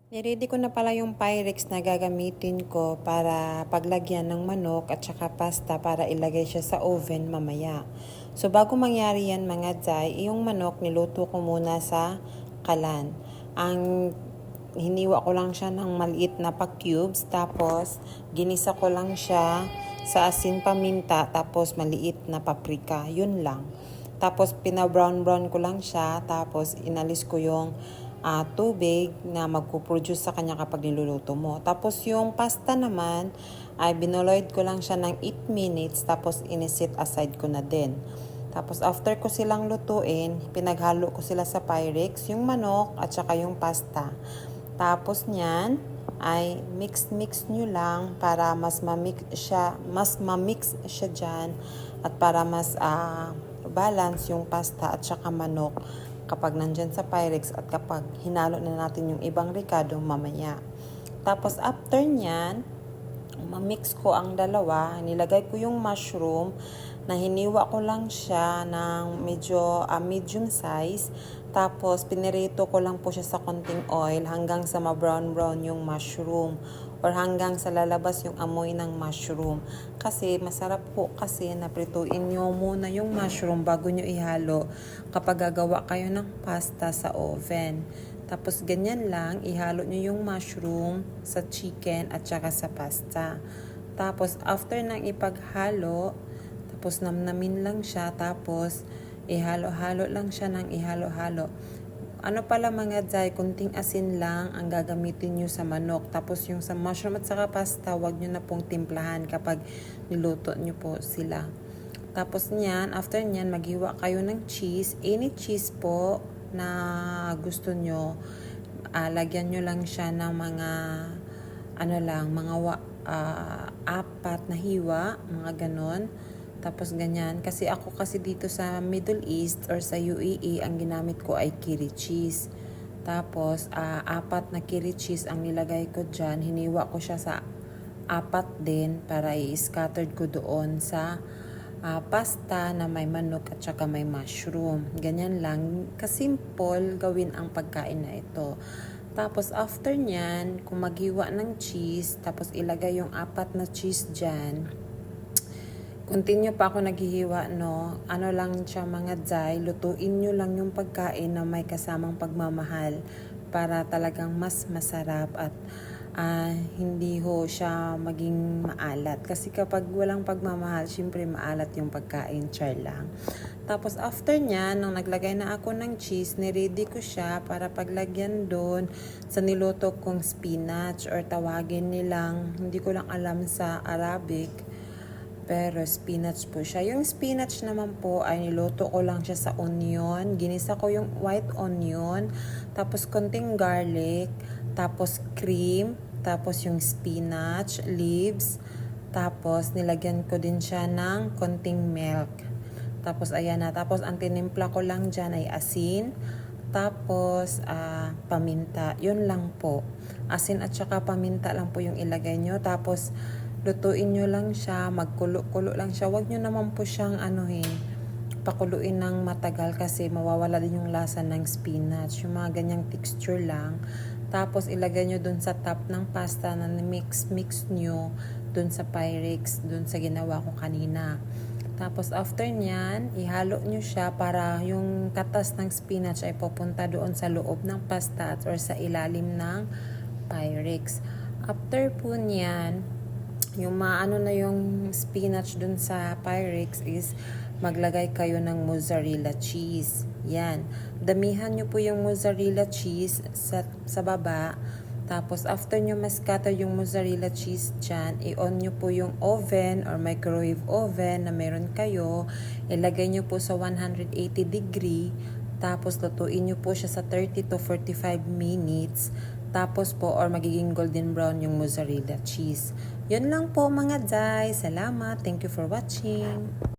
Niready ko na pala yung Pyrex na gagamitin ko para paglagyan ng manok at saka pasta para ilagay siya sa oven mamaya. So bago mangyari yan mga Zay, yung manok niluto ko muna sa kalan. Ang hiniwa ko lang siya ng maliit na pa-cubes, tapos ginisa ko lang siya sa asin paminta, tapos maliit na paprika. Yun lang. Tapos pina-brown-brown ko lang siya, tapos inalis ko yung tubig na magpo-produce sa kanya kapag niluluto mo. Tapos yung pasta naman ay binoloid ko lang siya ng 8 minutes, tapos inisit aside ko na din. Tapos after ko silang lutuin, pinaghalo ko sila sa Pyrex, yung manok at saka yung pasta. Tapos niyan ay mix nyo lang para mas ma-mix siya dyan, at para mas balance yung pasta at saka manok kapag nandyan sa Pyrex at kapag hinalo na natin yung ibang ricado mamaya. Tapos after nyan, ma-mix ko ang dalawa, nilagay ko yung mushroom na hiniwa ko lang siya ng medyo medium size. Tapos pinirito ko lang po siya sa konting oil hanggang sa ma-brown yung mushroom, or hanggang sa lalabas yung amoy ng mushroom. Kasi masarap po kasi na prituin nyo muna yung mushroom bago nyo ihalo kapag gagawa kayo ng pasta sa oven. Tapos ganyan lang, ihalo nyo yung mushroom sa chicken at saka sa pasta. Tapos after ng ipaghalo, tapos namnamin lang siya, tapos ihalo-halo lang siya ng ihalo-halo. Ano pala mga Zay, kunting asin lang ang gagamitin nyo sa manok. Tapos yung sa mushroom at saka pasta, wag nyo na pong timplahan kapag niluto nyo po sila. Tapos niyan, after niyan, maghiwa kayo ng cheese. Any cheese po na gusto nyo. Lagyan nyo lang siya ng mga apat na hiwa, mga ganon. Tapos ganyan. Kasi ako dito sa Middle East or sa UAE, ang ginamit ko ay kiri cheese. Tapos, apat na kiri cheese ang nilagay ko dyan. Hiniwa ko siya sa apat din para i-scattered ko doon sa pasta na may manok at saka may mushroom. Ganyan lang. Kasimple gawin ang pagkain na ito. Tapos after nyan, kung maghiwa ng cheese, tapos ilagay yung apat na cheese dyan. Continue pa ako naghihiwa, no? Ano lang siya mga Zay, lutuin nyo lang yung pagkain na may kasamang pagmamahal para talagang mas masarap at hindi ho siya maging maalat. Kasi kapag walang pagmamahal, syempre maalat yung pagkain, char lang. Tapos after nya, nung naglagay na ako ng cheese, niready ko siya para paglagyan doon sa niluto kong spinach, or tawagin nilang, hindi ko lang alam sa Arabic, pero spinach po siya. Yung spinach naman po ay niluto ko lang siya sa onion. Ginisa ko yung white onion, tapos konting garlic, tapos cream, tapos yung spinach leaves, tapos nilagyan ko din siya ng konting milk. Tapos ayan na. Tapos ang tinimpla ko lang dyan ay asin, tapos paminta. Yun lang po. Asin at saka paminta lang po yung ilagay nyo. Tapos lutuin nyo lang siya, magkulo-kulo lang siya. Huwag nyo naman po siyang pakuluin ng matagal kasi mawawala din yung lasa ng spinach. Yung mga ganyang texture lang. Tapos ilagay nyo dun sa top ng pasta na mix nyo dun sa Pyrex, dun sa ginawa ko kanina. Tapos after nyan, ihalo nyo siya para yung katas ng spinach ay pupunta doon sa loob ng pasta or sa ilalim ng Pyrex. After po nyan, yung maano na yung spinach dun sa Pyrex is maglagay kayo ng mozzarella cheese. Yan. Damihan nyo po yung mozzarella cheese sa baba. Tapos after nyo ma-scatter yung mozzarella cheese dyan, i-on nyo po yung oven or microwave oven na meron kayo. Ilagay nyo po sa 180 degree. Tapos lutuin nyo po siya sa 30 to 45 minutes. Tapos po, or magiging golden brown yung mozzarella cheese. Yun lang po mga Zay. Salamat. Thank you for watching.